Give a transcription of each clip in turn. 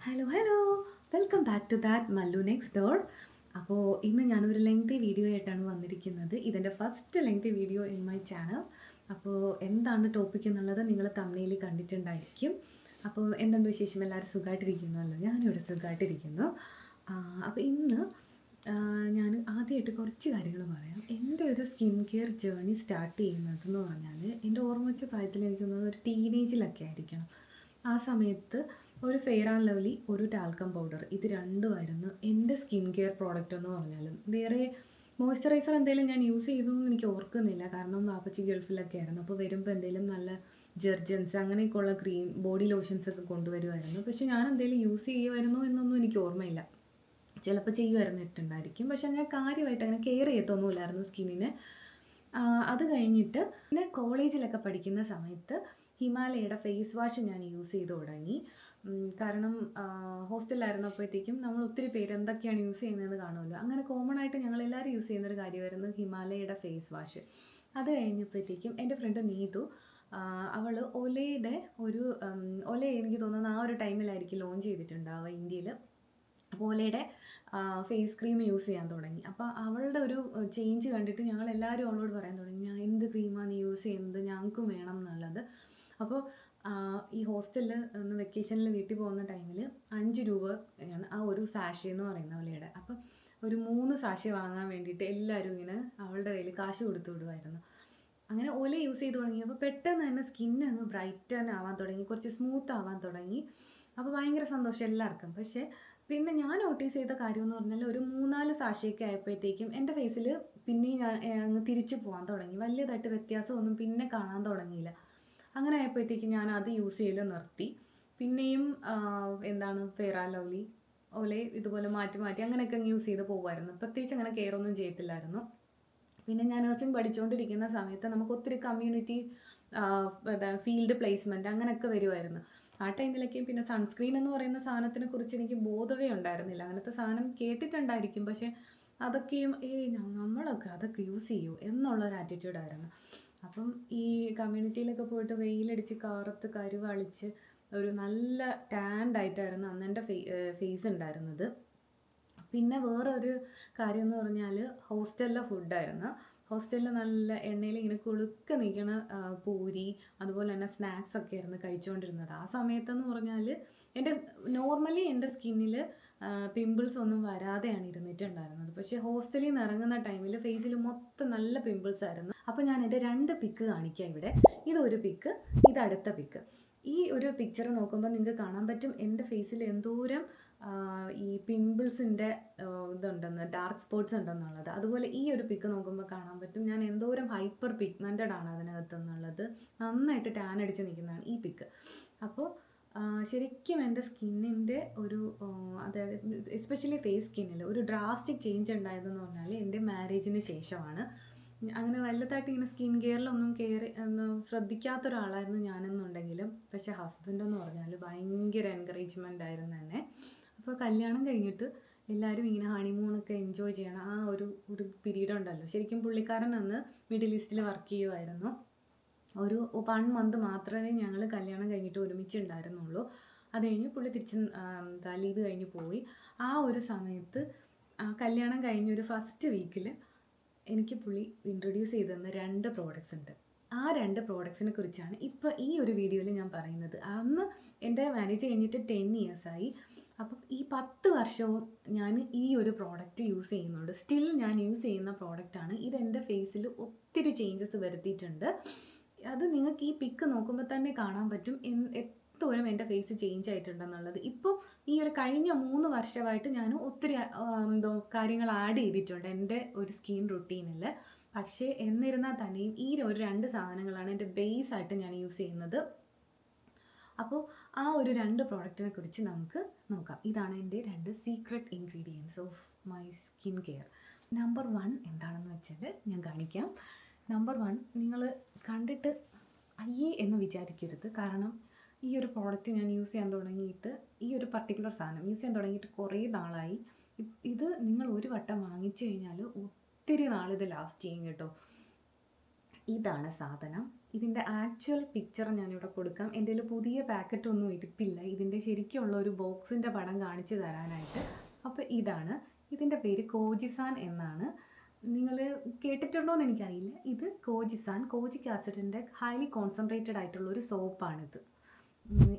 Hello welcome back to that Mallu next door. അപ്പോൾ ഇന്ന് ഞാനൊരു ലെങ്തി വീഡിയോ ആയിട്ടാണ് വന്നിരിക്കുന്നത്. ഇതിൻ്റെ first lengthy video in my channel. അപ്പോൾ എന്താണ് ടോപ്പിക് എന്നുള്ളത് നിങ്ങൾ തമ്മിൽ കണ്ടിട്ടുണ്ടായിരിക്കും. അപ്പോൾ എന്തുണ്ട് വിശേഷം? എല്ലാവരും സുഖമായിട്ടിരിക്കുന്നുവല്ലോ? ഞാനിവിടെ സുഖമായിട്ടിരിക്കുന്നു. അപ്പോൾ ഇന്ന് ഞാൻ ആദ്യമായിട്ട് കുറച്ച് കാര്യങ്ങൾ പറയാം. എൻ്റെ ഒരു സ്കിൻ കെയർ ജേർണി സ്റ്റാർട്ട് ചെയ്യുന്നതെന്ന് പറഞ്ഞാൽ എൻ്റെ ഓർമ്മ വെച്ച പ്രായത്തിൽ എനിക്ക് തോന്നുന്നത് ഒരു ടീനേജിലൊക്കെ ആയിരിക്കണം. ആ സമയത്ത് ഒരു ഫെയർ ആൻഡ് ലവ്ലി, ഒരു ടാൽക്കം പൗഡർ, ഇത് രണ്ടുമായിരുന്നു എൻ്റെ സ്കിൻ കെയർ പ്രോഡക്റ്റ് എന്ന് പറഞ്ഞാലും. വേറെ മോയ്സ്ചറൈസർ എന്തെങ്കിലും ഞാൻ യൂസ് ചെയ്തു എന്ന് എനിക്ക് ഓർക്കുന്നില്ല, കാരണം വാപ്പച്ചി ഗൾഫിലൊക്കെ ആയിരുന്നു. അപ്പോൾ വരുമ്പോൾ എന്തെങ്കിലും നല്ല ജെർജൻസ് അങ്ങനെയൊക്കെയുള്ള ക്രീം, ബോഡി ലോഷൻസ് ഒക്കെ കൊണ്ടുവരുമായിരുന്നു. പക്ഷേ ഞാൻ എന്തെങ്കിലും യൂസ് ചെയ്യുമായിരുന്നു എന്നൊന്നും എനിക്ക് ഓർമ്മയില്ല. ചിലപ്പോൾ ചെയ്യുമായിരുന്നിട്ടുണ്ടായിരിക്കും, പക്ഷേ ഞാൻ കാര്യമായിട്ട് അങ്ങനെ കെയർ ചെയ്യത്തൊന്നുമില്ലായിരുന്നു സ്കിന്നിനെ. അത് കഴിഞ്ഞിട്ട് പിന്നെ കോളേജിലൊക്കെ പഠിക്കുന്ന സമയത്ത് ഹിമാലയയുടെ ഫേസ് വാഷ് ഞാൻ യൂസ് ചെയ്ത് തുടങ്ങി. കാരണം ഹോസ്റ്റലിലായിരുന്നപ്പോഴത്തേക്കും നമ്മൾ ഒത്തിരി പേര് എന്തൊക്കെയാണ് യൂസ് ചെയ്യുന്നതെന്ന് കാണുമല്ലോ. അങ്ങനെ കോമൺ ആയിട്ട് ഞങ്ങളെല്ലാവരും യൂസ് ചെയ്യുന്നൊരു കാര്യമായിരുന്നു ഹിമാലയയുടെ ഫേസ് വാഷ്. അത് കഴിഞ്ഞപ്പോഴത്തേക്കും എൻ്റെ ഫ്രണ്ട് നീതു, അവൾ ഒലയുടെ ഒല എനിക്ക് തോന്നുന്നു ആ ഒരു ടൈമിലായിരിക്കും ലോഞ്ച് ചെയ്തിട്ടുണ്ടാവുക ഇന്ത്യയിൽ. അപ്പോൾ ഒലയുടെ ഫേസ് ക്രീം യൂസ് ചെയ്യാൻ തുടങ്ങി. അപ്പോൾ അവളുടെ ഒരു ചേഞ്ച് കണ്ടിട്ട് ഞങ്ങളെല്ലാവരും അവളോട് പറയാൻ തുടങ്ങി, ഞാൻ എന്ത് ക്രീമാണ് നീ യൂസ് ചെയ്യുന്നത്, ഞങ്ങൾക്കും വേണം എന്നുള്ളത്. അപ്പോൾ ഈ ഹോസ്റ്റലിൽ ഒന്ന് വെക്കേഷനിൽ വീട്ടിൽ പോകുന്ന ടൈമിൽ 5 രൂപയാണ് ആ ഒരു സാഷേ എന്ന് പറയുന്ന ഒലയുടെ. അപ്പം ഒരു 3 സാഷേ വാങ്ങാൻ വേണ്ടിയിട്ട് എല്ലാവരും ഇങ്ങനെ അവളുടെ കയ്യിൽ കാശ് കൊടുത്തു വിടുമായിരുന്നു. അങ്ങനെ ഒല യൂസ് ചെയ്ത് തുടങ്ങിയപ്പോൾ പെട്ടെന്ന് തന്നെ സ്കിന്ന് അങ്ങ് ബ്രൈറ്റൻ ആവാൻ തുടങ്ങി, കുറച്ച് സ്മൂത്ത് ആവാൻ തുടങ്ങി. അപ്പോൾ ഭയങ്കര സന്തോഷം എല്ലാവർക്കും. പക്ഷേ പിന്നെ ഞാൻ നോട്ടീസ് ചെയ്ത കാര്യം എന്ന് പറഞ്ഞാൽ ഒരു 3-4 സാഷയൊക്കെ ആയപ്പോഴത്തേക്കും എൻ്റെ ഫേസിൽ പിന്നെയും ഞാൻ അങ്ങ് തിരിച്ചു പോകാൻ തുടങ്ങി. വലിയതായിട്ട് വ്യത്യാസമൊന്നും പിന്നെ കാണാൻ തുടങ്ങിയില്ല. അങ്ങനെ ആയപ്പോഴത്തേക്കും ഞാൻ അത് യൂസ് ചെയ്യൽ നിർത്തി. പിന്നെയും ഫെയർ ആൻഡ് ലവ്ലി, ഒലേ ഇതുപോലെ മാറ്റി മാറ്റി അങ്ങനെയൊക്കെ യൂസ് ചെയ്ത് പോകുമായിരുന്നു. പ്രത്യേകിച്ച് അങ്ങനെ കെയർ ഒന്നും ചെയ്യത്തില്ലായിരുന്നു. പിന്നെ ഞാൻ നഴ്സിംഗ് പഠിച്ചുകൊണ്ടിരിക്കുന്ന സമയത്ത് നമുക്ക് ഒത്തിരി കമ്മ്യൂണിറ്റി ഫീൽഡ് പ്ലേസ്മെൻറ്റ് അങ്ങനെയൊക്കെ വരുമായിരുന്നു. ആ ടൈമിലൊക്കെ പിന്നെ സൺസ്ക്രീൻ എന്ന് പറയുന്ന സാധനത്തിനെ കുറിച്ച് എനിക്ക് ബോധമേ ഉണ്ടായിരുന്നില്ല. അങ്ങനത്തെ സാധനം കേട്ടിട്ടുണ്ടായിരിക്കും, പക്ഷേ അതൊക്കെയും നമ്മളൊക്കെ അതൊക്കെ യൂസ് ചെയ്യൂ എന്നുള്ളൊരു ആറ്റിറ്റ്യൂഡായിരുന്നു. അപ്പം ഈ കമ്മ്യൂണിറ്റിയിലൊക്കെ പോയിട്ട് വെയിലടിച്ച് കാറത്ത് കരുവാളിച്ച് ഒരു നല്ല ടാൻഡ് ആയിട്ടായിരുന്നു അന്ന് എൻ്റെ ഫേസ് ഉണ്ടായിരുന്നത്. പിന്നെ വേറൊരു കാര്യം എന്ന് പറഞ്ഞാൽ ഹോസ്റ്റലിലെ ഫുഡായിരുന്നു. ഹോസ്റ്റലിൽ നല്ല എണ്ണയിൽ ഇങ്ങനെ കൊഴുക്ക നിൽക്കണ പൂരി, അതുപോലെ തന്നെ സ്നാക്സ് ഒക്കെ ആയിരുന്നു കഴിച്ചുകൊണ്ടിരുന്നത്. ആ സമയത്തെന്ന് പറഞ്ഞാൽ നോർമലി എൻ്റെ സ്കിന്നിൽ പിമ്പിൾസ് ഒന്നും വരാതെയാണ് ഇരുന്നിട്ടുണ്ടായിരുന്നത്. പക്ഷേ ഹോസ്റ്റലിൽ നിന്ന് ഇറങ്ങുന്ന ടൈമിൽ ഫേസിൽ മൊത്തം നല്ല പിമ്പിൾസ് ആയിരുന്നു. അപ്പോൾ ഞാൻ എൻ്റെ 2 പിക്ക് കാണിക്കാം ഇവിടെ. ഇതൊരു പിക്ക്, ഇതടുത്ത പിക്ക്. ഈ ഒരു പിക്ചർ നോക്കുമ്പോൾ നിങ്ങൾക്ക് കാണാൻ പറ്റും എൻ്റെ ഫേസിൽ എന്തോരം ഈ പിമ്പിൾസിൻ്റെ ഇതുണ്ടെന്ന്, ഡാർക്ക് സ്പോട്ട്സ് ഉണ്ടെന്നുള്ളത്. അതുപോലെ ഈ ഒരു പിക്ക് നോക്കുമ്പോൾ കാണാൻ പറ്റും ഞാൻ എന്തോരം ഹൈപ്പർ പിഗ്മെൻറ്റഡ് ആണ് അതിനകത്തെന്നുള്ളത്. നന്നായിട്ട് ടാൻ അടിച്ച് നിൽക്കുന്നതാണ് ഈ പിക്ക്. അപ്പോൾ ശരിക്കും എൻ്റെ സ്കിന്നിൻ്റെ ഒരു അതായത് എസ്പെഷ്യലി ഫേസ് സ്കിന്നിൽ ഒരു ഡ്രാസ്റ്റിക് ചേഞ്ച് ഉണ്ടായതെന്ന് പറഞ്ഞാൽ എൻ്റെ മാരേജിന് ശേഷമാണ്. അങ്ങനെ വലുതായിട്ട് ഇങ്ങനെ സ്കിൻ കെയറിലൊന്നും ശ്രദ്ധിക്കാത്ത ഒരാളായിരുന്നു ഞാനെന്നുണ്ടെങ്കിലും, പക്ഷേ ഹസ്ബൻഡെന്ന് പറഞ്ഞാൽ ഭയങ്കര എൻകറേജ്മെൻ്റ് ആയിരുന്നു എന്നെ. അപ്പോൾ കല്യാണം കഴിഞ്ഞിട്ട് എല്ലാവരും ഇങ്ങനെ ഹണിമൂണൊക്കെ എൻജോയ് ചെയ്യണം ആ ഒരു പീരീഡ് ഉണ്ടല്ലോ. ശരിക്കും പുള്ളിക്കാരൻ അന്ന് മിഡിൽ ഈസ്റ്റിൽ വർക്ക് ചെയ്യുമായിരുന്നു. ഒരു 1 മന്ത് മാത്രമേ ഞങ്ങൾ കല്യാണം കഴിഞ്ഞിട്ട് ഒരുമിച്ചുണ്ടായിരുന്നുള്ളൂ. അത് കഴിഞ്ഞ് പുള്ളി തിരിച്ച് ലീവ് കഴിഞ്ഞ് പോയി. ആ ഒരു സമയത്ത് കല്യാണം കഴിഞ്ഞൊരു ഫസ്റ്റ് വീക്കിൽ എനിക്ക് പുള്ളി ഇൻട്രൊഡ്യൂസ് ചെയ്ത് തന്ന 2 പ്രോഡക്റ്റ്സ് ഉണ്ട്. ആ 2 പ്രോഡക്ട്സിനെ കുറിച്ചാണ് ഇപ്പോൾ ഈ ഒരു വീഡിയോയിൽ ഞാൻ പറയുന്നത്. അന്ന് എൻ്റെ മാരേജ് കഴിഞ്ഞിട്ട് 10 ഇയേഴ്സായി. അപ്പം ഈ 10 വർഷവും ഞാൻ ഈ ഒരു പ്രോഡക്റ്റ് യൂസ് ചെയ്യുന്നുണ്ട്. സ്റ്റിൽ ഞാൻ യൂസ് ചെയ്യുന്ന പ്രോഡക്റ്റാണ്. ഇതെൻ്റെ ഫേസിൽ ഒത്തിരി ചേഞ്ചസ് വരുത്തിയിട്ടുണ്ട്. അത് നിങ്ങൾക്ക് ഈ പിക്ക് നോക്കുമ്പോൾ തന്നെ കാണാൻ പറ്റും എന്തോരം എൻ്റെ ഫേസ് ചേഞ്ച് ആയിട്ടുണ്ടെന്നുള്ളത്. ഇപ്പോൾ ഈ ഒരു കഴിഞ്ഞ 3 വർഷമായിട്ട് ഞാൻ ഒത്തിരി കാര്യങ്ങൾ ആഡ് ചെയ്തിട്ടുണ്ട് എൻ്റെ ഒരു സ്കിൻ റുട്ടീനിൽ. പക്ഷേ എന്നിരുന്നാൽ തന്നെയും ഈ ഒരു 2 സാധനങ്ങളാണ് എൻ്റെ ബേസ് ആയിട്ട് ഞാൻ യൂസ് ചെയ്യുന്നത്. അപ്പോൾ ആ ഒരു 2 പ്രോഡക്റ്റിനെ കുറിച്ച് നമുക്ക് നോക്കാം. ഇതാണ് എൻ്റെ 2 secret ingredients of my skin care. Number 1 എന്താണെന്ന് വെച്ചാൽ ഞാൻ കാണിക്കാം. നമ്പർ 1 നിങ്ങൾ കണ്ടിട്ട് അയ്യേ എന്ന് വിചാരിക്കരുത്. കാരണം ഈ ഒരു പ്രോഡക്റ്റ് ഞാൻ യൂസ് ചെയ്യാൻ തുടങ്ങിയിട്ട്, ഈ ഒരു പർട്ടിക്കുലർ സാധനം യൂസ് ചെയ്യാൻ തുടങ്ങിയിട്ട് കുറേ നാളായി. ഇത് നിങ്ങൾ ഒരു വട്ടം വാങ്ങിച്ചു കഴിഞ്ഞാൽ ഒത്തിരി നാളിത് ലാസ്റ്റ് ചെയ്യും കേട്ടോ. ഇതാണ് സാധനം. ഇതിൻ്റെ ആക്ച്വൽ പിക്ചർ ഞാനിവിടെ കൊടുക്കാം. എൻ്റെ കയ്യിൽ പുതിയ പാക്കറ്റൊന്നും ഇരിപ്പില്ല ഇതിൻ്റെ ശരിക്കുള്ള ഒരു ബോക്സിൻ്റെ പടം കാണിച്ചു തരാനായിട്ട്. അപ്പോൾ ഇതാണ്, ഇതിൻ്റെ പേര് കോജിസാൻ എന്നാണ്. നിങ്ങൾ കേട്ടിട്ടുണ്ടോ എന്ന് എനിക്കറിയില്ല. ഇത് കോജിസാൻ, കോജിക് ആസിഡിൻ്റെ ഹൈലി കോൺസെൻട്രേറ്റഡ് ആയിട്ടുള്ള ഒരു സോപ്പാണിത്.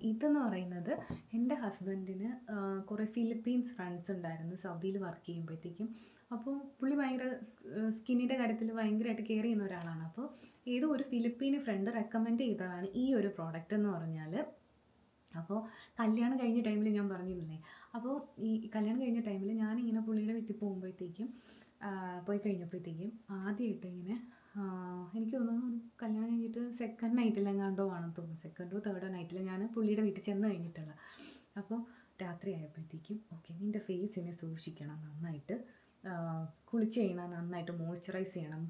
ഇതെന്ന് പറയുന്നത് എൻ്റെ ഹസ്ബൻഡിന് കുറേ ഫിലിപ്പീൻസ് ഫ്രണ്ട്സ് ഉണ്ടായിരുന്നു സൗദിയിൽ വർക്ക് ചെയ്യുമ്പോഴത്തേക്കും. അപ്പോൾ പുള്ളി ഭയങ്കര സ്കിന്നിൻ്റെ കാര്യത്തിൽ ഭയങ്കരമായിട്ട് കെയർ ചെയ്യുന്ന ഒരാളാണ്. അപ്പോൾ ഏതോ ഒരു ഫിലിപ്പീന് ഫ്രണ്ട് റെക്കമെൻഡ് ചെയ്തതാണ് ഈ ഒരു പ്രോഡക്റ്റ് എന്ന് പറഞ്ഞാൽ. അപ്പോൾ കല്യാണം കഴിഞ്ഞ ടൈമിൽ ഞാൻ പറഞ്ഞിരുന്നില്ലേ, അപ്പോൾ ഈ കല്യാണം കഴിഞ്ഞ ടൈമിൽ ഞാനിങ്ങനെ പുള്ളിയുടെ വീട്ടിൽ പോകുമ്പോഴത്തേക്കും പോയി കഴിഞ്ഞപ്പോഴത്തേക്കും ആദ്യമായിട്ട് ഇങ്ങനെ എനിക്ക് തോന്നുന്നു കല്യാണം കഴിഞ്ഞിട്ട് സെക്കൻഡ് നൈറ്റിലെങ്ങാണ്ടോ ആണെന്ന് തോന്നുന്നു, സെക്കൻഡോ തേർഡോ നൈറ്റിൽ ഞാൻ പുള്ളിയുടെ വീട്ടിൽ ചെന്ന് കഴിഞ്ഞിട്ടുള്ള. അപ്പോൾ രാത്രി ആയപ്പോഴത്തേക്കും ഓക്കെ നിൻ്റെ ഫേസിനെ സൂക്ഷിക്കണം നന്നായിട്ട്, കുളിച്ച് കഴിഞ്ഞാൽ നന്നായിട്ട് മോയ്സ്ചറൈസ് ചെയ്യണം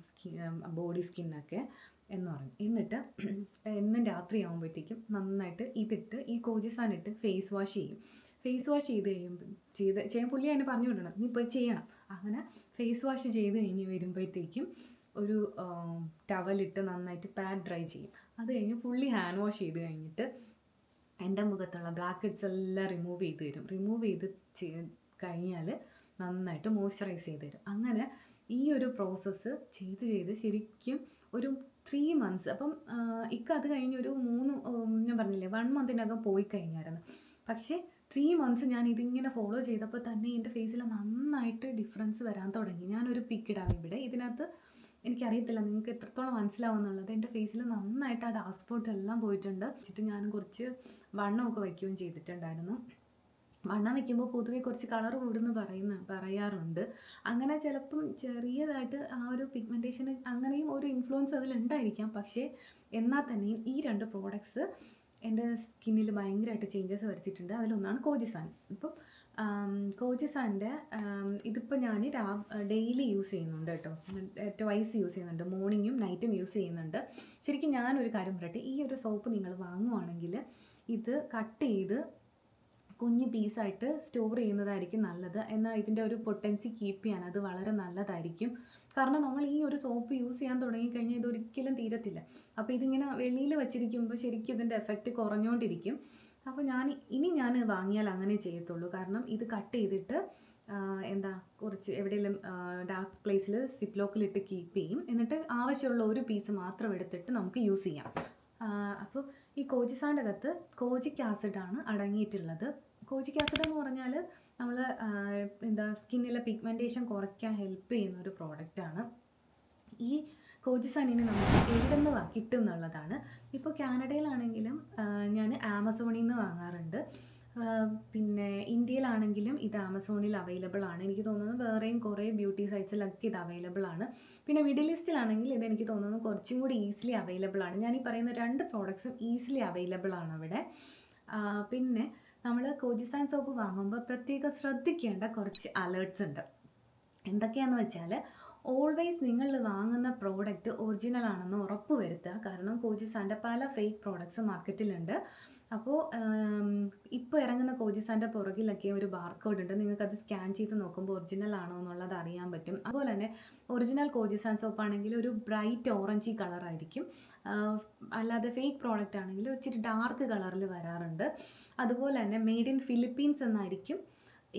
ബോഡി സ്കിന്നൊക്കെ എന്ന് പറഞ്ഞു. എന്നിട്ട് എന്നും രാത്രി ആകുമ്പോഴത്തേക്കും നന്നായിട്ട് ഇതിട്ട് ഈ കോജിസാൻ ഇട്ട് ഫേസ് വാഷ് ചെയ്യും. ഫേസ് വാഷ് ചെയ്ത് കഴിയുമ്പോൾ ചെയ്യാൻ പുള്ളി അതിന് പറഞ്ഞു വിടണം, നീ പോയി ചെയ്യണം. അങ്ങനെ ഫേസ് വാഷ് ചെയ്ത് കഴിഞ്ഞ് വരുമ്പോഴത്തേക്കും ഒരു ടവലിട്ട് നന്നായിട്ട് പാഡ് ഡ്രൈ ചെയ്യും. അത് കഴിഞ്ഞ് ഫുള്ളി ഹാൻഡ് വാഷ് ചെയ്ത് കഴിഞ്ഞിട്ട് എൻ്റെ മുഖത്തുള്ള ബ്ലാക്ക് ഹെഡ്സ് എല്ലാം റിമൂവ് ചെയ്ത് തരും. റിമൂവ് ചെയ്ത് കഴിഞ്ഞാൽ നന്നായിട്ട് മോയ്സ്ചറൈസ് ചെയ്ത് തരും. അങ്ങനെ ഈ ഒരു പ്രോസസ്സ് ചെയ്ത് ശരിക്കും ഒരു 3 months. അപ്പം അത് കഴിഞ്ഞൊരു ഞാൻ പറഞ്ഞില്ലേ 1 monthനകം പോയി കഴിഞ്ഞായിരുന്നു. പക്ഷേ 3 months ഞാൻ ഇതിങ്ങനെ ഫോളോ ചെയ്തപ്പോൾ തന്നെ എൻ്റെ ഫേസിൽ നന്നായിട്ട് ഡിഫറൻസ് വരാൻ തുടങ്ങി. ഞാനൊരു പിക്ക് ഇടാം ഇവിടെ. ഇതിനകത്ത് എനിക്കറിയത്തില്ല നിങ്ങൾക്ക് എത്രത്തോളം മനസ്സിലാവുമെന്നുള്ളത്. എൻ്റെ ഫേസിൽ നന്നായിട്ട് ആ ഡാർക്ക് സ്പോട്ട്സ് എല്ലാം പോയിട്ടുണ്ട്. ഞാൻ കുറച്ച് വണ്ണമൊക്കെ വയ്ക്കുകയും ചെയ്തിട്ടുണ്ടായിരുന്നു. വണ്ണം വയ്ക്കുമ്പോൾ പൊതുവേ കുറച്ച് കളർ കൂടുമെന്ന് പറയാറുണ്ട്. അങ്ങനെ ചിലപ്പം ചെറിയതായിട്ട് ആ ഒരു പിഗ്മെൻറ്റേഷൻ അങ്ങനെയും ഒരു ഇൻഫ്ലുവൻസ് അതിലുണ്ടായിരിക്കാം. പക്ഷേ എന്നാൽ തന്നെയും ഈ 2 പ്രോഡക്ട്സ് എൻ്റെ സ്കിന്നിൽ ഭയങ്കരമായിട്ട് ചേഞ്ചസ് വരുത്തിയിട്ടുണ്ട്. അതിലൊന്നാണ് കോജിസാൻ. ഇപ്പം കോജിസാൻ്റെ ഇതിപ്പോൾ ഞാൻ ഡെയിലി യൂസ് ചെയ്യുന്നുണ്ട് കേട്ടോ, ട്വൈസ് യൂസ് ചെയ്യുന്നുണ്ട്, മോർണിംഗും നൈറ്റും യൂസ് ചെയ്യുന്നുണ്ട്. ശരിക്കും ഞാനൊരു കാര്യം പറയട്ടെ, ഈ ഒരു സോപ്പ് നിങ്ങൾ വാങ്ങുവാണെങ്കിൽ ഇത് കട്ട് ചെയ്ത് കുഞ്ഞ് പീസായിട്ട് സ്റ്റോർ ചെയ്യുന്നതായിരിക്കും നല്ലത്. എന്നാൽ ഇതിൻ്റെ ഒരു പൊട്ടൻസി കീപ്പ് ചെയ്യാൻ അത് വളരെ നല്ലതായിരിക്കും. കാരണം നമ്മൾ ഈ ഒരു സോപ്പ് യൂസ് ചെയ്യാൻ തുടങ്ങിക്കഴിഞ്ഞാൽ ഇതൊരിക്കലും തീരത്തില്ല. അപ്പോൾ ഇതിങ്ങനെ വെളിയിൽ വെച്ചിരിക്കുമ്പോൾ ശരിക്കും ഇതിൻ്റെ എഫക്റ്റ് കുറഞ്ഞുകൊണ്ടിരിക്കും. അപ്പോൾ ഞാൻ വാങ്ങിയാൽ അങ്ങനെ ചെയ്യത്തുള്ളൂ. കാരണം ഇത് കട്ട് ചെയ്തിട്ട് കുറച്ച് എവിടെയെങ്കിലും ഡാർക്ക് പ്ലേസിൽ സിപ്ലോക്കിലിട്ട് കീപ്പ് ചെയ്യും. എന്നിട്ട് ആവശ്യമുള്ള ഒരു പീസ് മാത്രം എടുത്തിട്ട് നമുക്ക് യൂസ് ചെയ്യാം. അപ്പോൾ ഈ കോജിസാൻ്റെ അകത്ത് കോജിക് ആസിഡാണ് അടങ്ങിയിട്ടുള്ളത്. കോജിക് ആസിഡ് എന്ന് പറഞ്ഞാൽ നമ്മൾ സ്കിന്നിലെ പിഗ്മെൻറ്റേഷൻ കുറയ്ക്കാൻ ഹെൽപ്പ് ചെയ്യുന്ന ഒരു പ്രോഡക്റ്റാണ്. ഈ കോജിസാനിന് നമുക്ക് എവിടെ നിന്ന് കിട്ടും എന്നുള്ളതാണ്. ഇപ്പോൾ കാനഡയിലാണെങ്കിലും ഞാൻ ആമസോണിൽ നിന്ന് വാങ്ങാറുണ്ട്. പിന്നെ ഇന്ത്യയിലാണെങ്കിലും ഇത് ആമസോണിൽ അവൈലബിൾ ആണ്. എനിക്ക് തോന്നുന്നു വേറെയും കുറേ ബ്യൂട്ടി സൈറ്റ്സിലൊക്കെ ഇത് അവൈലബിൾ ആണ്. പിന്നെ മിഡിൽ ഈസ്റ്റിലാണെങ്കിൽ ഇത് എനിക്ക് തോന്നുന്നു കുറച്ചും കൂടി ഈസിലി അവൈലബിൾ ആണ്. ഞാൻ ഈ പറയുന്ന 2 പ്രോഡക്ട്സും ഈസിലി അവൈലബിൾ ആണ് അവിടെ. പിന്നെ നമ്മൾ കോജിസാൻ സോപ്പ് വാങ്ങുമ്പോൾ പ്രത്യേകം ശ്രദ്ധിക്കേണ്ട കുറച്ച് അലേർട്ട്സ് ഉണ്ട്. എന്തൊക്കെയാണെന്ന് വെച്ചാൽ, ഓൾവേസ് നിങ്ങൾ വാങ്ങുന്ന പ്രോഡക്റ്റ് ഒറിജിനൽ ആണെന്ന് ഉറപ്പ് വരുത്തുക. കാരണം കോജിസാൻ്റെ പല ഫേക്ക് പ്രോഡക്ട്സ് മാർക്കറ്റിലുണ്ട്. അപ്പോൾ ഇപ്പോൾ ഇറങ്ങുന്ന കോജിസാൻ്റെ പുറകിലൊക്കെ ഒരു ബാർകോഡ് ഉണ്ട്. നിങ്ങൾക്കത് സ്കാൻ ചെയ്ത് നോക്കുമ്പോൾ ഒറിജിനൽ ആണോ എന്നുള്ളത് അറിയാൻ പറ്റും. അതുപോലെ തന്നെ ഒറിജിനൽ കോജിസാൻ സോപ്പ് ആണെങ്കിൽ ഒരു ബ്രൈറ്റ് ഓറഞ്ച് കളറായിരിക്കും. അല്ലാതെ ഫേക്ക് പ്രോഡക്റ്റ് ആണെങ്കിൽ ഇച്ചിരി ഡാർക്ക് കളറിൽ വരാറുണ്ട്. അതുപോലെ തന്നെ മെയ്ഡ് ഇൻ ഫിലിപ്പീൻസ് എന്നായിരിക്കും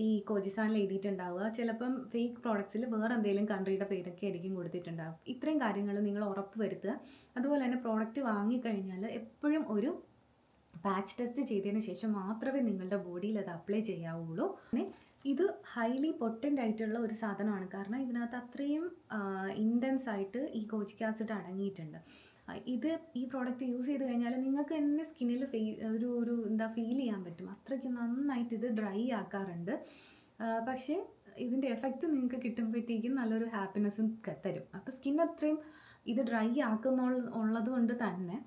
ഈ കോജിസാനിൽ എഴുതിയിട്ടുണ്ടാവുക. ചിലപ്പം ഫേക്ക് പ്രോഡക്ട്സിൽ വേറെ എന്തെങ്കിലും കൺട്രിയുടെ പേരൊക്കെ ആയിരിക്കും കൊടുത്തിട്ടുണ്ടാവും. ഇത്രയും കാര്യങ്ങൾ നിങ്ങൾ ഉറപ്പ് വരുത്തുക. അതുപോലെ തന്നെ പ്രോഡക്റ്റ് വാങ്ങിക്കഴിഞ്ഞാൽ എപ്പോഴും ഒരു പാച്ച് ടെസ്റ്റ് ചെയ്തതിന് ശേഷം മാത്രമേ നിങ്ങളുടെ ബോഡിയിൽ അത് അപ്ലൈ ചെയ്യാവുള്ളൂ. ഇത് ഹൈലി പൊട്ടൻ്റ് ആയിട്ടുള്ള ഒരു സാധനമാണ്. കാരണം ഇതിനകത്ത് അത്രയും ഇൻറ്റൻസ് ആയിട്ട് ഈ കോജിക് ആസിഡ് അടങ്ങിയിട്ടുണ്ട്. ഈ പ്രോഡക്റ്റ് യൂസ് ചെയ്ത് കഴിഞ്ഞാൽ നിങ്ങൾക്ക് തന്നെ സ്കിന്നിൽ ഒരു ഫീൽ ചെയ്യാൻ പറ്റും. അത്രയ്ക്ക് നന്നായിട്ട് ഇത് ഡ്രൈ ആക്കാറുണ്ട്. പക്ഷേ ഇതിൻ്റെ എഫക്റ്റ് നിങ്ങൾക്ക് കിട്ടുമ്പോഴത്തേക്കും നല്ലൊരു ഹാപ്പിനെസ്സും തരും. അപ്പോൾ സ്കിൻ അത്രയും ഇത് ഡ്രൈ ഉള്ളത് കൊണ്ട് തന്നെ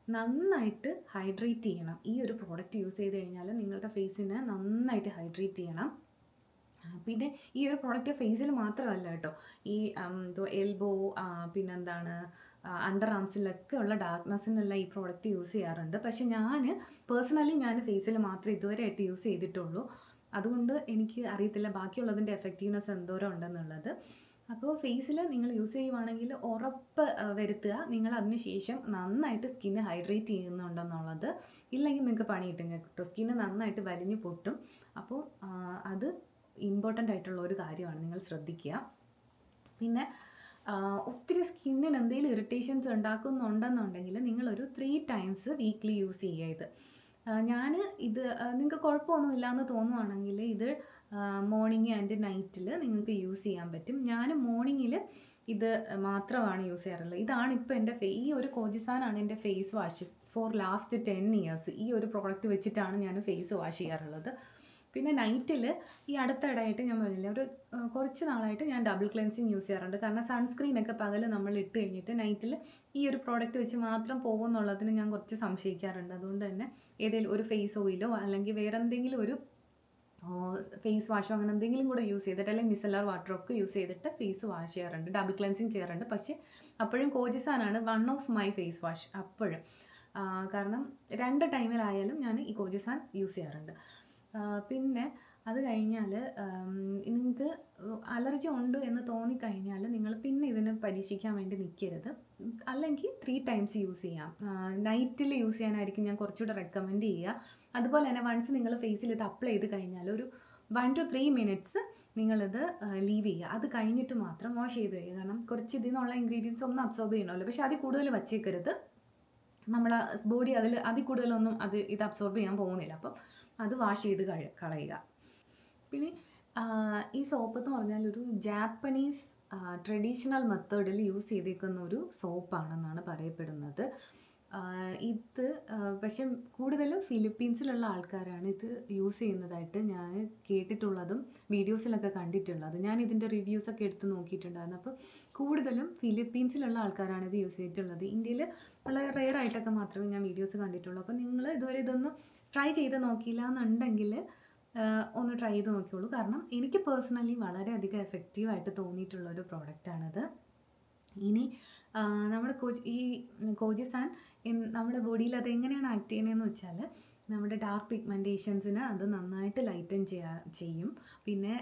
നന്നായിട്ട് ഹൈഡ്രേറ്റ് ചെയ്യണം. ഈ ഒരു പ്രോഡക്റ്റ് യൂസ് ചെയ്ത് കഴിഞ്ഞാൽ നിങ്ങളുടെ ഫേസിനെ നന്നായിട്ട് ഹൈഡ്രേറ്റ് ചെയ്യണം. പിന്നെ ഈ ഒരു പ്രോഡക്റ്റ് ഫേസിൽ മാത്രമല്ല കേട്ടോ, ഈ എൽബോ പിന്നെന്താണ് അണ്ടർ ആംസിലൊക്കെ ഉള്ള ഡാർക്ക്നെസ്സിനെല്ലാം ഈ പ്രോഡക്റ്റ് യൂസ് ചെയ്യാറുണ്ട്. പക്ഷെ പേഴ്സണലി ഞാൻ ഫേസിൽ മാത്രമേ ഇതുവരെ ആയിട്ട് യൂസ് ചെയ്തിട്ടുള്ളൂ. അതുകൊണ്ട് എനിക്ക് അറിയത്തില്ല ബാക്കിയുള്ളതിൻ്റെ എഫക്റ്റീവ്നെസ് എന്തോരം ഉണ്ടെന്നുള്ളത്. അപ്പോൾ ഫേസിൽ നിങ്ങൾ യൂസ് ചെയ്യുവാണെങ്കിൽ ഉറപ്പ് വരുത്തുക നിങ്ങൾ അതിന് ശേഷം നന്നായിട്ട് സ്കിന്ന് ഹൈഡ്രേറ്റ് ചെയ്യുന്നുണ്ടെന്നുള്ളത്. ഇല്ലെങ്കിൽ നിങ്ങൾക്ക് പണി കിട്ടും കേട്ടോ, സ്കിന്ന് നന്നായിട്ട് വലിഞ്ഞു പൊട്ടും. അപ്പോൾ അത് ഇമ്പോർട്ടൻ്റ് ആയിട്ടുള്ള ഒരു കാര്യമാണ്, നിങ്ങൾ ശ്രദ്ധിക്കുക. പിന്നെ ഒത്തിരി സ്കിന്നിന് എന്തെങ്കിലും ഇറിറ്റേഷൻസ് ഉണ്ടാക്കുന്നുണ്ടെന്നുണ്ടെങ്കിൽ നിങ്ങളൊരു 3 ടൈംസ് വീക്ക്ലി യൂസ് ചെയ്യുക ഇത്. ഞാൻ ഇത് നിങ്ങൾക്ക് കുഴപ്പമൊന്നുമില്ല എന്ന് തോന്നുവാണെങ്കിൽ ഇത് മോർണിംഗ് ആൻഡ് നൈറ്റിൽ നിങ്ങൾക്ക് യൂസ് ചെയ്യാൻ പറ്റും. ഞാൻ മോർണിംഗിൽ ഇത് മാത്രമാണ് യൂസ് ചെയ്യാറുള്ളത്. ഇതാണ് ഇപ്പോൾ എൻ്റെ ഈ ഒരു കോജിസാനാണ് എൻ്റെ face wash for last 10 years. ഈ ഒരു പ്രോഡക്റ്റ് വെച്ചിട്ടാണ് ഞാൻ ഫേസ് വാഷ് ചെയ്യാറുള്ളത്. പിന്നെ നൈറ്റിൽ ഈ അടുത്തിടെയായിട്ട് ഞാൻ പറഞ്ഞില്ല, ഒരു കുറച്ച് നാളായിട്ട് ഞാൻ ഡബിൾ ക്ലെൻസിങ് യൂസ് ചെയ്യാറുണ്ട്. കാരണം സൺസ്ക്രീനൊക്കെ പകൽ നമ്മൾ ഇട്ട് കഴിഞ്ഞിട്ട് നൈറ്റിൽ ഈ ഒരു പ്രോഡക്റ്റ് വെച്ച് മാത്രം പോകുമെന്നുള്ളതിന് ഞാൻ കുറച്ച് സംശയിക്കാറുണ്ട്. അതുകൊണ്ട് തന്നെ ഏതെങ്കിലും ഒരു ഫേസ് ഓയിലോ അല്ലെങ്കിൽ വേറെ എന്തെങ്കിലും ഒരു ഫേസ് വാഷോ അങ്ങനെ എന്തെങ്കിലും കൂടെ യൂസ് ചെയ്തിട്ട്, അല്ലെങ്കിൽ മിസലർ വാട്ടറൊക്കെ യൂസ് ചെയ്തിട്ട് ഫേസ് വാഷ് ചെയ്യാറുണ്ട്, ഡബിൾ ക്ലെൻസിങ് ചെയ്യാറുണ്ട്. പക്ഷേ അപ്പോഴും കോജിസാനാണ് one of my face wash അപ്പോഴും. കാരണം 2 ടൈമിലായാലും ഞാൻ ഈ കോജിസാൻ യൂസ് ചെയ്യാറുണ്ട്. പിന്നെ അത് കഴിഞ്ഞാൽ നിങ്ങൾക്ക് അലർജി ഉണ്ട് എന്ന് തോന്നിക്കഴിഞ്ഞാൽ നിങ്ങൾ പിന്നെ ഇതിന് പരീക്ഷിക്കാൻ വേണ്ടി നിൽക്കരുത്. അല്ലെങ്കിൽ 3 ടൈംസ് യൂസ് ചെയ്യാം. നൈറ്റിൽ യൂസ് ചെയ്യാനായിരിക്കും ഞാൻ കുറച്ചുകൂടെ റെക്കമെൻഡ് ചെയ്യുക. അതുപോലെ തന്നെ വൺസ് നിങ്ങൾ ഫേസിൽ ഇത് അപ്ലൈ ചെയ്ത് കഴിഞ്ഞാൽ ഒരു 1 to 3 മിനിറ്റ്സ് നിങ്ങളിത് ലീവ് ചെയ്യുക. അത് കഴിഞ്ഞിട്ട് മാത്രം വാഷ് ചെയ്ത് കഴിയുക. കാരണം കുറച്ച് ഇതിൽ നിന്നുള്ള ഇൻഗ്രീഡിയൻസ് ഒന്നും അബ്സോർബ് ചെയ്യണമല്ലോ. പക്ഷേ അതിൽ കൂടുതൽ വച്ചേക്കരുത്. നമ്മളെ ബോഡി അതിൽ കൂടുതലൊന്നും ഇത് അബ്സോർബ് ചെയ്യാൻ പോകുന്നില്ല. അപ്പം അത് വാഷ് ചെയ്ത് കളയുക. പിന്നെ ഈ സോപ്പ് എന്ന് പറഞ്ഞാൽ ഒരു ജാപ്പനീസ് ട്രഡീഷണൽ മെത്തേഡിൽ യൂസ് ചെയ്തേക്കുന്ന ഒരു സോപ്പാണെന്നാണ് പറയപ്പെടുന്നത്. ഇത് പക്ഷെ കൂടുതലും ഫിലിപ്പീൻസിലുള്ള ആൾക്കാരാണ് ഇത് യൂസ് ചെയ്യുന്നതായിട്ട് ഞാൻ കേട്ടിട്ടുള്ളതും വീഡിയോസിലൊക്കെ കണ്ടിട്ടുള്ളത്. ഞാൻ ഇതിൻ്റെ റിവ്യൂസൊക്കെ എടുത്ത് നോക്കിയിട്ടുണ്ടായിരുന്നു. അപ്പോൾ കൂടുതലും ഫിലിപ്പീൻസിലുള്ള ആൾക്കാരാണ് ഇത് യൂസ് ചെയ്തിട്ടുള്ളത്. ഇന്ത്യയിൽ വളരെ റെയർ ആയിട്ടൊക്കെ മാത്രമേ ഞാൻ വീഡിയോസ് കണ്ടിട്ടുള്ളൂ. അപ്പോൾ നിങ്ങൾ ഇതുവരെ ഇതൊന്നും ട്രൈ ചെയ്ത് നോക്കിയില്ല എന്നുണ്ടെങ്കിൽ ഒന്ന് ട്രൈ ചെയ്ത് നോക്കിയോളൂ. കാരണം എനിക്ക് പേഴ്സണലി വളരെയധികം എഫക്റ്റീവായിട്ട് തോന്നിയിട്ടുള്ളൊരു പ്രോഡക്റ്റാണിത്. ഇനി നമ്മുടെ ഈ കോജിസാൻ നമ്മുടെ ബോഡിയിൽ അത് എങ്ങനെയാണ് ആക്ട് ചെയ്യുന്നതെന്ന് വെച്ചാൽ, നമ്മുടെ ഡാർക്ക് പിഗ്മെൻറ്റേഷൻസിന് അത് നന്നായിട്ട് ലൈറ്റൻ ചെയ്യും. പിന്നെ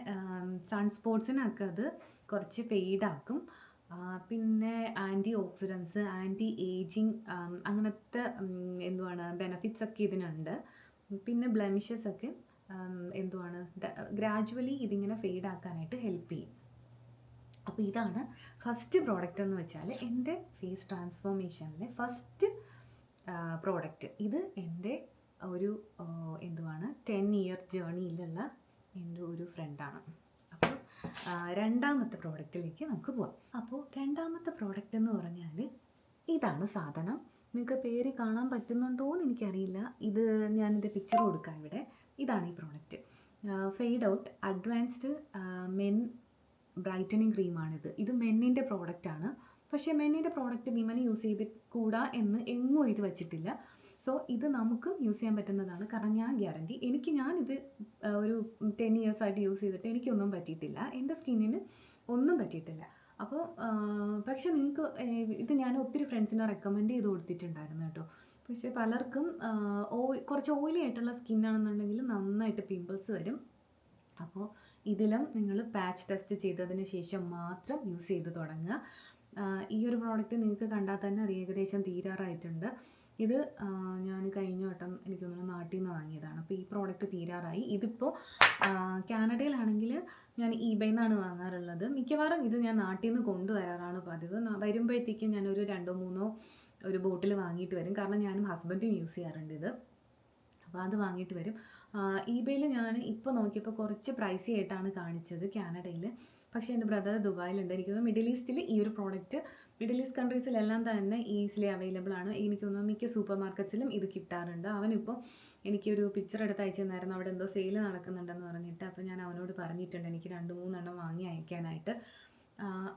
സൺസ്പോട്സിനൊക്കെ അത് കുറച്ച് ഫെയ്ഡാക്കും. പിന്നെ ആൻറ്റി ഓക്സിഡൻസ്, ആൻറ്റി ഏജിങ് അങ്ങനത്തെ ബെനഫിറ്റ്സ് ഒക്കെ ഇതിനുണ്ട്. പിന്നെ ബ്ലെമിഷസ് ഒക്കെ ഗ്രാജുവലി ഇതിങ്ങനെ ഫെയ്ഡാക്കാനായിട്ട് ഹെൽപ്പ് ചെയ്യും. അപ്പോൾ ഇതാണ് ഫസ്റ്റ് പ്രോഡക്റ്റ് എന്ന് വെച്ചാൽ എൻ്റെ ഫേസ് ട്രാൻസ്ഫോർമേഷനിലെ ഫസ്റ്റ് പ്രോഡക്റ്റ്. ഇത് എൻ്റെ ഒരു 10 ഇയർ ജേർണിയിലുള്ള എൻ്റെ ഒരു ഫ്രണ്ടാണ്. അപ്പോൾ രണ്ടാമത്തെ പ്രോഡക്റ്റിലേക്ക് നമുക്ക് പോവാം. അപ്പോൾ രണ്ടാമത്തെ പ്രോഡക്റ്റ് എന്ന് പറഞ്ഞാൽ ഇതാണ് സാധനം. നിങ്ങൾക്ക് പേര് കാണാൻ പറ്റുന്നുണ്ടോ എന്ന് എനിക്കറിയില്ല. ഞാനിത് പിക്ചർ കൊടുക്കാം ഇവിടെ. ഇതാണ് ഈ product. Fade Out advanced men brightening ക്രീമാണിത്. ഇത് മെന്നിൻ്റെ പ്രോഡക്റ്റാണ്. പക്ഷേ മെന്നിൻ്റെ പ്രോഡക്റ്റ് വിമന് യൂസ് ചെയ്തുകൂടാ എന്ന് എങ്ങും ഇത് വെച്ചിട്ടില്ല. സോ ഇത് നമുക്കും യൂസ് ചെയ്യാൻ പറ്റുന്നതാണ്. കാരണം ഞാൻ ഗ്യാരണ്ടി, ഞാനിത് ഒരു 10 ഇയേഴ്സായിട്ട് യൂസ് ചെയ്തിട്ട് എനിക്കൊന്നും പറ്റിയിട്ടില്ല. എൻ്റെ സ്കിന്നിന് ഒന്നും പറ്റിയിട്ടില്ല. അപ്പോൾ പക്ഷേ നിങ്ങൾക്ക് ഇത് ഞാൻ ഒത്തിരി ഫ്രണ്ട്സിനെ റെക്കമെൻഡ് ചെയ്ത് കൊടുത്തിട്ടുണ്ടായിരുന്നു കേട്ടോ. പക്ഷേ പലർക്കും കുറച്ച് ഓയിലി ആയിട്ടുള്ള സ്കിന്നാണെന്നുണ്ടെങ്കിൽ നന്നായിട്ട് പിമ്പിൾസ് വരും. അപ്പോൾ ഇതിലും നിങ്ങൾ പാച്ച് ടെസ്റ്റ് ചെയ്തതിന് ശേഷം മാത്രം യൂസ് ചെയ്ത് തുടങ്ങുക. ഈ ഒരു പ്രോഡക്റ്റ് നിങ്ങൾക്ക് കണ്ടാൽ തന്നെ അത് ഏകദേശം തീരാറായിട്ടുണ്ട്. ഇത് ഞാൻ കഴിഞ്ഞ വട്ടം എനിക്ക് തോന്നുന്നു നാട്ടിൽ നിന്ന് വാങ്ങിയതാണ്. അപ്പോൾ ഈ പ്രോഡക്റ്റ് തീരാറായി. ഇതിപ്പോൾ കാനഡയിലാണെങ്കിൽ ഞാൻ eBay നിന്നാണ് വാങ്ങാറുള്ളത്. മിക്കവാറും ഇത് ഞാൻ നാട്ടിൽ നിന്ന് കൊണ്ടുവരാറാണ് പതിവ്. വരുമ്പോഴത്തേക്കും ഞാനൊരു 2-3 ഒരു ബോട്ടിൽ വാങ്ങിയിട്ട് വരും. കാരണം ഞാനും ഹസ്ബൻഡും യൂസ് ചെയ്യാറുണ്ട് ഇത്. അപ്പോൾ അത് വാങ്ങിയിട്ട് വരും. eBayയിൽ ഞാൻ ഇപ്പോൾ നോക്കിയപ്പോൾ കുറച്ച് പ്രൈസി ആയിട്ടാണ് കാണിച്ചത് കാനഡയിൽ. പക്ഷേ എൻ്റെ ബ്രദർ ദുബായിലുണ്ട്. എനിക്ക് തോന്നുന്നു മിഡിൽ ഈസ്റ്റിൽ ഈ ഒരു പ്രോഡക്റ്റ് മിഡിൽ ഈസ്റ്റ് കൺട്രീസിലെല്ലാം തന്നെ ഈസിലി അവൈലബിൾ ആണ്. എനിക്ക് തോന്നുന്നു മിക്ക സൂപ്പർ മാർക്കറ്റ്സിലും ഇത് കിട്ടാറുണ്ട്. അവനിപ്പോൾ എനിക്കൊരു പിക്ചർ എടുത്ത് അയച്ചു തന്നായിരുന്നു. അവിടെ എന്തോ സെയിൽ നടക്കുന്നുണ്ടെന്ന് പറഞ്ഞിട്ട്. അപ്പോൾ ഞാൻ അവനോട് പറഞ്ഞിട്ടുണ്ട് എനിക്ക് 2-3 എണ്ണം വാങ്ങി അയക്കാനായിട്ട്.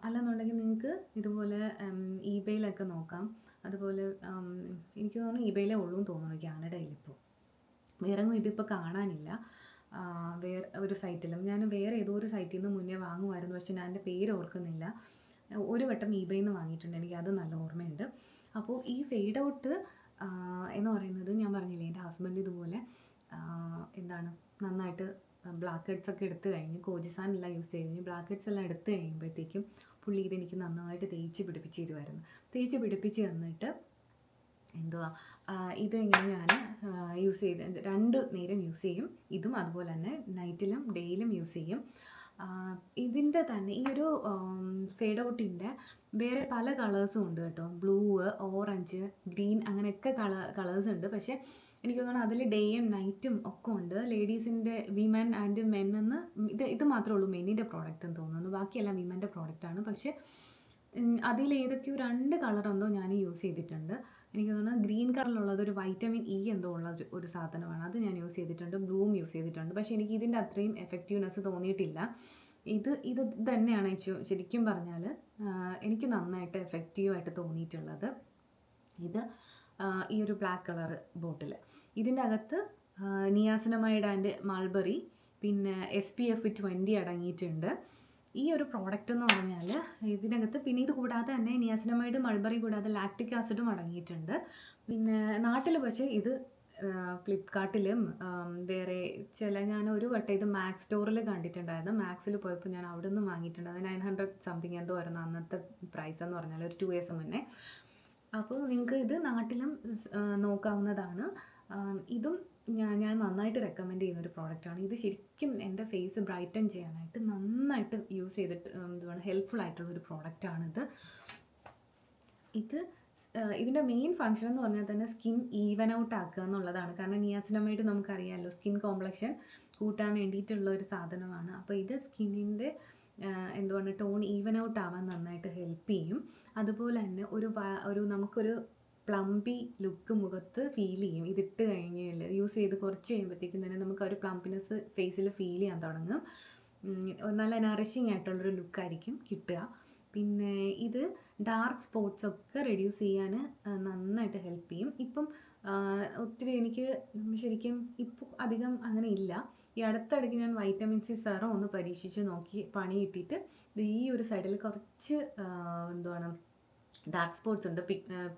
അല്ലെന്നുണ്ടെങ്കിൽ നിങ്ങൾക്ക് ഇതുപോലെ eBayയിലൊക്കെ നോക്കാം. അതുപോലെ എനിക്ക് തോന്നുന്നു eBayയിലേ ഉള്ളൂ എന്ന് തോന്നുന്നു കാനഡയിലിപ്പോൾ. വേറെങ്ങും ഇതിപ്പോൾ കാണാനില്ല വേറെ ഒരു സൈറ്റിലും. ഞാൻ വേറെ ഏതോ ഒരു സൈറ്റിൽ നിന്ന് മുന്നേ വാങ്ങുമായിരുന്നു. പക്ഷേ ഞാൻ എൻ്റെ പേര് ഓർക്കുന്നില്ല. ഒരു വട്ടം eBayയിൽ നിന്ന് വാങ്ങിയിട്ടുണ്ട്. എനിക്ക് അത് നല്ല ഓർമ്മയുണ്ട്. അപ്പോൾ ഈ ഫെയ്ഡ് ഔട്ട് എന്ന് പറയുന്നത് ഞാൻ പറഞ്ഞില്ലേ, എൻ്റെ ഹസ്ബൻഡ് ഇതുപോലെ നന്നായിട്ട് ബ്ലാക്ക് ഹെഡ്സ് ഒക്കെ എടുത്തു കഴിഞ്ഞ് കോജിസാൻ എല്ലാം യൂസ് ചെയ്ത് കഴിഞ്ഞ് ബ്ലാക്ക് ഹെഡ്സ് എല്ലാം എടുത്തു കഴിയുമ്പോഴത്തേക്കും പുള്ളി ഇതെനിക്ക് നന്നായിട്ട് തേച്ച് പിടിപ്പിച്ച് തരുമായിരുന്നു. തേച്ച് പിടിപ്പിച്ച് തന്നിട്ട് എന്തുവാ ഇത് ഇങ്ങനെ ഞാൻ യൂസ് ചെയ്ത് 2 നേരം യൂസ് ചെയ്യും. ഇതും അതുപോലെ തന്നെ നൈറ്റിലും ഡേയിലും യൂസ് ചെയ്യും. ഇതിൻ്റെ തന്നെ ഈ ഒരു ഫേഡ് ഔട്ടിൻ്റെ വേറെ പല കളേഴ്സും ഉണ്ട് കേട്ടോ. ബ്ലൂ, ഓറഞ്ച്, ഗ്രീൻ അങ്ങനെയൊക്കെ കളേഴ്സ് ഉണ്ട്. പക്ഷേ എനിക്ക് തോന്നുന്നു അതിൽ ഡേയും നൈറ്റും ഒക്കെ ഉണ്ട്. ലേഡീസിൻ്റെ വിമൻ ആൻഡ് മെൻ എന്ന് ഇത് മാത്രമേ ഉള്ളൂ മെന്നിൻ്റെ പ്രോഡക്റ്റ് എന്ന് തോന്നുന്നു. ബാക്കിയെല്ലാം വിമൻ്റെ പ്രോഡക്റ്റാണ്. പക്ഷേ അതിൽ ഏതൊക്കെയോ 2 കളറെന്തോ ഞാൻ യൂസ് ചെയ്തിട്ടുണ്ട്. എനിക്ക് തോന്നുന്നു ഗ്രീൻ കളറിലുള്ളത് ഒരു വൈറ്റമിൻ ഇ എന്തോ ഉള്ള ഒരു സാധനമാണ്. അത് ഞാൻ യൂസ് ചെയ്തിട്ടുണ്ട്. ബ്ലൂവും യൂസ് ചെയ്തിട്ടുണ്ട്. പക്ഷേ എനിക്ക് ഇതിൻ്റെ അത്രയും എഫക്റ്റീവ്നെസ് തോന്നിയിട്ടില്ല. ഇത് തന്നെയാണ് ശരിക്കും പറഞ്ഞാൽ എനിക്ക് നന്നായിട്ട് എഫക്റ്റീവായിട്ട് തോന്നിയിട്ടുള്ളത്. ഇത് ഈ ഒരു ബ്ലാക്ക് കളർ ബോട്ടിൽ. ഇതിൻ്റെ അകത്ത് നിയാസിനമൈഡ് ആൻഡ് മൾബറി പിന്നെ SPF 20 അടങ്ങിയിട്ടുണ്ട്. ഈ ഒരു പ്രോഡക്റ്റ് എന്ന് പറഞ്ഞാൽ ഇതിനകത്ത് പിന്നെ ഇത് കൂടാതെ തന്നെ നിയാസിനമൈഡ്, മൾബറി കൂടാതെ ലാക്റ്റിക് ആസിഡും അടങ്ങിയിട്ടുണ്ട്. പിന്നെ നാട്ടിൽ പക്ഷേ ഇത് ഫ്ലിപ്കാർട്ടിലും വേറെ ഞാൻ ഒരു വട്ടം ഇത് മാക്സ് സ്റ്റോറിൽ കണ്ടിട്ടുണ്ടായിരുന്നു. മാക്സിൽ പോയപ്പോൾ ഞാൻ അവിടെ നിന്ന് വാങ്ങിയിട്ടുണ്ട്. അത് 900 സംതിങ് എന്തോ ആയിരുന്നു അന്നത്തെ പ്രൈസ് എന്ന് പറഞ്ഞാൽ ഒരു 2 ഇയേഴ്സ് മുന്നേ. അപ്പോൾ നിങ്ങൾക്ക് ഇത് നാട്ടിലും നോക്കാവുന്നതാണ്. ഇതും ഞാൻ നന്നായിട്ട് റെക്കമെൻഡ് ചെയ്യുന്നൊരു പ്രോഡക്റ്റാണ്. ഇത് ശരിക്കും എൻ്റെ ഫേസ് ബ്രൈറ്റൻ ചെയ്യാനായിട്ട് നന്നായിട്ട് യൂസ് ചെയ്തിട്ട് എന്തുവാണ് ഹെൽപ്ഫുൾ ആയിട്ടുള്ളൊരു പ്രോഡക്റ്റാണിത്. ഇതിൻ്റെ മെയിൻ ഫങ്ഷൻ എന്ന് പറഞ്ഞാൽ തന്നെ സ്കിൻ ഈവൻ ഔട്ട് ആക്കുക എന്നുള്ളതാണ്. കാരണം നിയാസിനമൈഡ് നമുക്കറിയാമല്ലോ സ്കിൻ കോംപ്ലക്ഷൻ കൂട്ടാൻ വേണ്ടിയിട്ടുള്ള ഒരു സാധനമാണ്. അപ്പോൾ ഇത് സ്കിന്നിൻ്റെ എന്തുവാണ് ടോൺ ഈവൻ ഔട്ട് ആവാൻ നന്നായിട്ട് ഹെൽപ്പ് ചെയ്യും. അതുപോലെ തന്നെ ഒരു നമുക്കൊരു പ്ലംപി ലുക്ക് മുഖത്ത് ഫീൽ ചെയ്യും. ഇതിട്ട് കഴിഞ്ഞാൽ യൂസ് ചെയ്ത് കുറച്ച് കഴിയുമ്പോഴത്തേക്കും തന്നെ നമുക്ക് ഒരു പ്ലംപിനെസ് ഫേസിൽ ഫീൽ ചെയ്യാൻ തുടങ്ങും. നല്ല നറിഷിങ് ആയിട്ടുള്ളൊരു ലുക്കായിരിക്കും കിട്ടുക. പിന്നെ ഇത് ഡാർക്ക് സ്പോട്ട്സ് ഒക്കെ റെഡ്യൂസ് ചെയ്യാൻ നന്നായിട്ട് ഹെൽപ്പ് ചെയ്യും. ഇപ്പം ഒത്തിരി എനിക്ക് ശരിക്കും ഇപ്പോൾ അധികം അങ്ങനെ ഇല്ല. ഈ അടുത്തിടയ്ക്ക് ഞാൻ വൈറ്റമിൻ സി സെറം ഒന്ന് പരീക്ഷിച്ച് നോക്കി. പണി കിട്ടിയിട്ട് ഈ ഒരു സൈഡിൽ കുറച്ച് എന്തുവാണ് ഡാർക്ക് സ്പോട്ട്സ് ഉണ്ട്,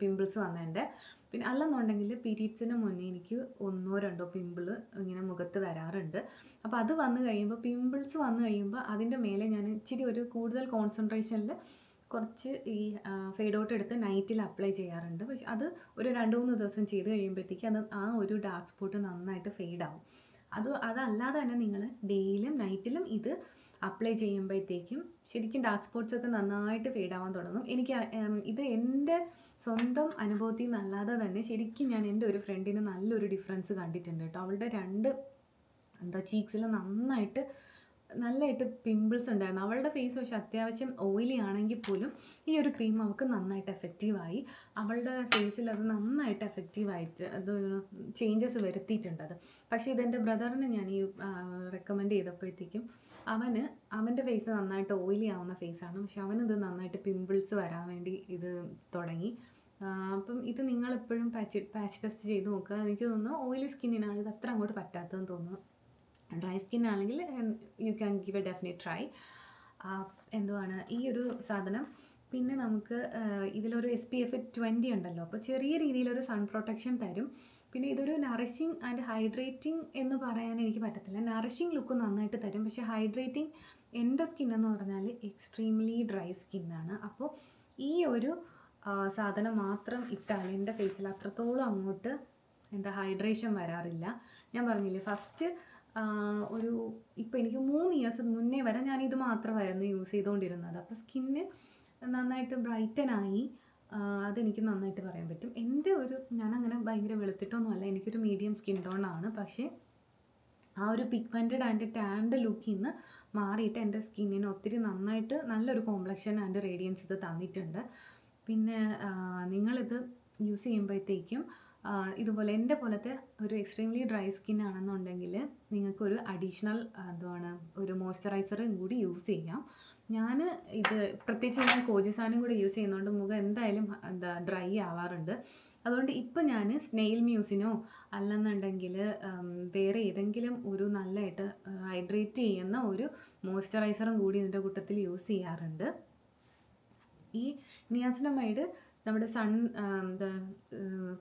പിമ്പിൾസ് വന്നതിൻ്റെ. പിന്നെ അല്ലെന്നുണ്ടെങ്കിൽ പീരീഡ്സിന് മുന്നേ എനിക്ക് 1-2 പിമ്പിൾ ഇങ്ങനെ മുഖത്ത് വരാറുണ്ട്. അപ്പോൾ അത് വന്നു കഴിയുമ്പോൾ പിമ്പിൾസ് വന്നു കഴിയുമ്പോൾ അതിൻ്റെ മേലെ ഞാൻ ഇച്ചിരി ഒരു കൂടുതൽ കോൺസെൻട്രേഷനിൽ കുറച്ച് ഈ ഫേഡ് ഔട്ട് എടുത്ത് നൈറ്റിൽ അപ്ലൈ ചെയ്യാറുണ്ട്. പക്ഷെ അത് ഒരു 2-3 ദിവസം ചെയ്ത് കഴിയുമ്പോഴത്തേക്ക് ആ ഒരു ഡാർക്ക് സ്പോട്ട് നന്നായിട്ട് ഫെയ്ഡാവും. അതല്ലാതെ തന്നെ നിങ്ങൾ ഡേയിലും നൈറ്റിലും ഇത് അപ്ലൈ ചെയ്യുമ്പോഴത്തേക്കും ശരിക്കും ഡാർക്ക് സ്പോട്ട്സ് ഒക്കെ നന്നായിട്ട് ഫെയ്ഡ് ആവാൻ തുടങ്ങും. എനിക്ക് ഇത് എൻ്റെ സ്വന്തം അനുഭവത്തിൽ നിന്നല്ലാതെ തന്നെ ശരിക്കും ഞാൻ എൻ്റെ ഒരു ഫ്രണ്ടിന് നല്ലൊരു ഡിഫറൻസ് കണ്ടിട്ടുണ്ട് കേട്ടോ. അവളുടെ 2 ചീക്സിൽ നല്ലതായിട്ട് പിമ്പിൾസ് ഉണ്ടായിരുന്നു. അവളുടെ ഫേസ് പക്ഷേ അത്യാവശ്യം ഓയിലി ആണെങ്കിൽ പോലും ഈ ഒരു ക്രീം അവൾക്ക് നന്നായിട്ട് എഫക്റ്റീവായി. അവളുടെ ഫേസിൽ അത് നന്നായിട്ട് എഫക്റ്റീവായിട്ട് അത് ചേഞ്ചസ് വരുത്തിയിട്ടുണ്ട് അത്. പക്ഷേ ഇതെൻ്റെ ബ്രദറിന് ഞാൻ ഈ റെക്കമെൻഡ് ചെയ്തപ്പോഴത്തേക്കും അവൻ്റെ ഫേസ് നന്നായിട്ട് ഓയിലി ആവുന്ന ഫേസാണ്. പക്ഷെ അവനിത് നന്നായിട്ട് പിമ്പിൾസ് വരാൻ വേണ്ടി ഇത് തുടങ്ങി. അപ്പം ഇത് നിങ്ങളെപ്പോഴും പാച്ച് ടെസ്റ്റ് ചെയ്ത് നോക്കുക. എനിക്ക് തോന്നുന്നു ഓയിലി സ്കിന്നിനാണ് ഇത് അത്ര അങ്ങോട്ട് പറ്റാത്തതെന്ന് തോന്നുന്നു. ഡ്രൈ സ്കിൻ ആണെങ്കിൽ U can give A definite try. എന്തുവാണ് ഈ ഒരു സാധനം. പിന്നെ നമുക്ക് ഇതിലൊരു SPF 20 ഉണ്ടല്ലോ. അപ്പോൾ ചെറിയ രീതിയിലൊരു സൺ പ്രൊട്ടക്ഷൻ തരും. പിന്നെ ഇതൊരു നറിഷിങ് ആൻഡ് ഹൈഡ്രേറ്റിംഗ് എന്ന് പറയാൻ എനിക്ക് പറ്റത്തില്ല. നറിഷിങ് ലുക്ക് നന്നായിട്ട് തരും. പക്ഷേ ഹൈഡ്രേറ്റിംഗ് എൻ്റെ സ്കിന്നെന്ന് പറഞ്ഞാൽ എക്സ്ട്രീംലി ഡ്രൈ സ്കിന്നാണ്. അപ്പോൾ ഈ ഒരു സാധനം മാത്രം ഇട്ടാൽ എൻ്റെ ഫേസിൽ അത്രത്തോളം അങ്ങോട്ട് ഹൈഡ്രേഷൻ വരാറില്ല. ഞാൻ പറഞ്ഞില്ലേ ഫസ്റ്റ് ഇപ്പോൾ എനിക്ക് 3 ഇയേഴ്സ് മുന്നേ വരെ ഞാനിത് മാത്രമായിരുന്നു യൂസ് ചെയ്തുകൊണ്ടിരുന്നത്. അപ്പോൾ സ്കിന്ന് നന്നായിട്ട് ബ്രൈറ്റനായി. അതെനിക്ക് നന്നായിട്ട് പറയാൻ പറ്റും. ഞാനങ്ങനെ ഭയങ്കര വെളുത്തിട്ടൊന്നുമല്ല, എനിക്കൊരു മീഡിയം സ്കിൻ ടോണാണ്. പക്ഷേ ആ ഒരു പിഗ്മെൻറ്റഡ് ആൻഡ് ടാൻഡ് ലുക്കിൽ നിന്ന് മാറിയിട്ട് എൻ്റെ സ്കിന്നിന് ഒത്തിരി നന്നായിട്ട് നല്ലൊരു കോംപ്ലക്ഷൻ ആൻഡ് റേഡിയൻസ് ഇത് തന്നിട്ടുണ്ട്. പിന്നെ നിങ്ങളിത് യൂസ് ചെയ്യുമ്പോഴത്തേക്കും ഇതുപോലെ എൻ്റെ പോലത്തെ ഒരു എക്സ്ട്രീംലി ഡ്രൈ സ്കിൻ ആണെന്നുണ്ടെങ്കിൽ നിങ്ങൾക്കൊരു അഡീഷണൽ ഒരു മോയ്സ്ചറൈസറും കൂടി യൂസ് ചെയ്യാം. ഇത് പ്രത്യേകിച്ച് ഞാൻ കോജിസാനും കൂടെ യൂസ് ചെയ്യുന്നതുകൊണ്ട് മുഖം എന്തായാലും ഡ്രൈ ആവാറുണ്ട്. അതുകൊണ്ട് ഇപ്പം ഞാൻ സ്നെയിൽ മ്യൂസിനോ അല്ലെന്നുണ്ടെങ്കിൽ വേറെ ഏതെങ്കിലും ഒരു നല്ലതായിട്ട് ഹൈഡ്രേറ്റ് ചെയ്യുന്ന ഒരു മോയ്സ്ചറൈസറും കൂടി ഇതിൻ്റെ കൂട്ടത്തിൽ യൂസ് ചെയ്യാറുണ്ട്. ഈ നിയാസിനമൈഡ് നമ്മുടെ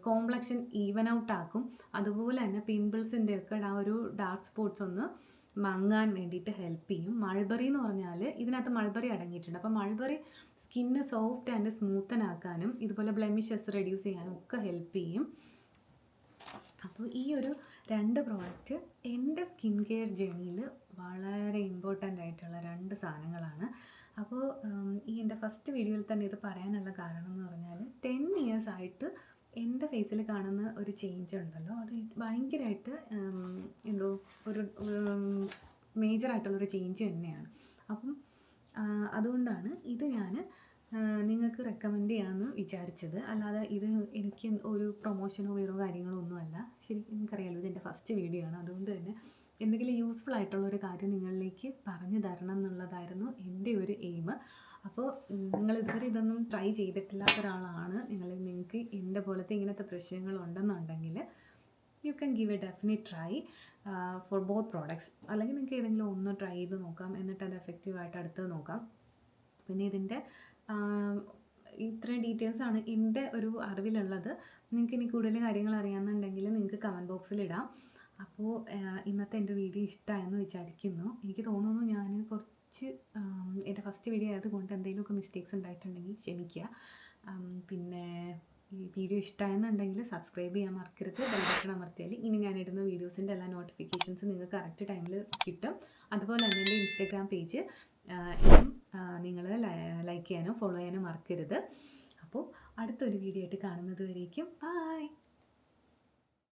കോംപ്ലക്ഷൻ ഈവൻ ഔട്ട് ആക്കും. അതുപോലെ തന്നെ പിമ്പിൾസിൻ്റെ ഒക്കെ ആ ഒരു ഡാർക്ക് സ്പോട്ട്സ് ഒന്ന് മങ്ങാൻ വേണ്ടിയിട്ട് ഹെൽപ്പ് ചെയ്യും. മൾബറി എന്ന് പറഞ്ഞാൽ ഇതിനകത്ത് മൾബറി അടങ്ങിയിട്ടുണ്ട്. അപ്പോൾ മൾബറി സ്കിന്ന് സോഫ്റ്റ് ആൻഡ് സ്മൂത്തനാക്കാനും ഇതുപോലെ ബ്ലെമിഷസ് റെഡ്യൂസ് ചെയ്യാനും ഒക്കെ ഹെൽപ്പ് ചെയ്യും. അപ്പോൾ ഈ ഒരു 2 പ്രോഡക്റ്റ് എൻ്റെ സ്കിൻ കെയർ ജേണിയിൽ വളരെ ഇമ്പോർട്ടൻ്റ് ആയിട്ടുള്ള 2 സാധനങ്ങളാണ്. അപ്പോൾ ഈ എൻ്റെ ഫസ്റ്റ് വീഡിയോയിൽ തന്നെ ഇത് പറയാനുള്ള കാരണം എന്ന് പറഞ്ഞാൽ 10 ഇയേഴ്സ് ആയിട്ട് എൻ്റെ ഫേസിൽ കാണുന്ന ഒരു ചേഞ്ച് ഉണ്ടല്ലോ, അത് ഭയങ്കരമായിട്ട് എന്തോ ഒരു മേജറായിട്ടുള്ളൊരു ചേഞ്ച് തന്നെയാണ്. അപ്പം അതുകൊണ്ടാണ് ഇത് ഞാൻ നിങ്ങൾക്ക് റെക്കമെൻഡ് ചെയ്യാമെന്ന് വിചാരിച്ചത്. അല്ലാതെ ഇത് എനിക്ക് ഒരു പ്രൊമോഷനോ വേറോ കാര്യങ്ങളോ ഒന്നുമല്ല. ശരിക്കും നിങ്ങൾക്കറിയാമല്ലോ, ഇതെൻ്റെ ഫസ്റ്റ് വീഡിയോ ആണ്. അതുകൊണ്ട് തന്നെ എന്തെങ്കിലും യൂസ്ഫുൾ ആയിട്ടുള്ളൊരു കാര്യം നിങ്ങളിലേക്ക് പറഞ്ഞു തരണം എന്നുള്ളതായിരുന്നു എൻ്റെ ഒരു എയിം. അപ്പോൾ നിങ്ങൾ ഇതുവരെ ഇതൊന്നും ട്രൈ ചെയ്തിട്ടില്ലാത്ത ഒരാളാണ് നിങ്ങൾക്ക് എൻ്റെ പോലത്തെ ഇങ്ങനത്തെ പ്രശ്നങ്ങളുണ്ടെന്നുണ്ടെങ്കിൽ you can give a definite try for both products. അല്ലെങ്കിൽ നിങ്ങൾക്ക് ഏതെങ്കിലും ഒന്ന് ട്രൈ ചെയ്ത് നോക്കാം, എന്നിട്ട് അത് എഫക്റ്റീവായിട്ട് അടുത്തത് നോക്കാം. പിന്നെ ഇതിൻ്റെ ഇത്രയും ഡീറ്റെയിൽസാണ് എൻ്റെ ഒരു അറിവിലുള്ളത്. നിങ്ങൾക്ക് ഇനി കൂടുതൽ കാര്യങ്ങൾ അറിയാമെന്നുണ്ടെങ്കിൽ നിങ്ങൾക്ക് കമൻറ്റ് ബോക്സിൽ ഇടാം. അപ്പോൾ ഇന്നത്തെ എൻ്റെ വീഡിയോ ഇഷ്ടമായെന്ന് വിചാരിക്കുന്നു. എനിക്ക് തോന്നുന്നു ഞാൻ കുറച്ച് എൻ്റെ ഫസ്റ്റ് വീഡിയോ ആയതുകൊണ്ട് എന്തെങ്കിലുമൊക്കെ മിസ്റ്റേക്സ് ഉണ്ടായിട്ടുണ്ടെങ്കിൽ ക്ഷമിക്കുക. പിന്നെ ഈ വീഡിയോ ഇഷ്ടമായെന്നുണ്ടെങ്കിൽ സബ്സ്ക്രൈബ് ചെയ്യാൻ മറക്കരുത്. ബെൽ ബട്ടൺ അമർത്തിയാൽ ഇനി ഞാനിടുന്ന വീഡിയോസിൻ്റെ എല്ലാ നോട്ടിഫിക്കേഷൻസും നിങ്ങൾക്ക് കറക്റ്റ് ടൈമിൽ കിട്ടും. അതുപോലെ തന്നെ എൻ്റെ ഇൻസ്റ്റാഗ്രാം പേജ് ഇതും നിങ്ങൾ ലൈക്ക് ചെയ്യാനോ ഫോളോ ചെയ്യാനോ മറക്കരുത്. അപ്പോൾ അടുത്തൊരു വീഡിയോ ആയിട്ട് കാണുന്നത് വരേക്കും ബൈ.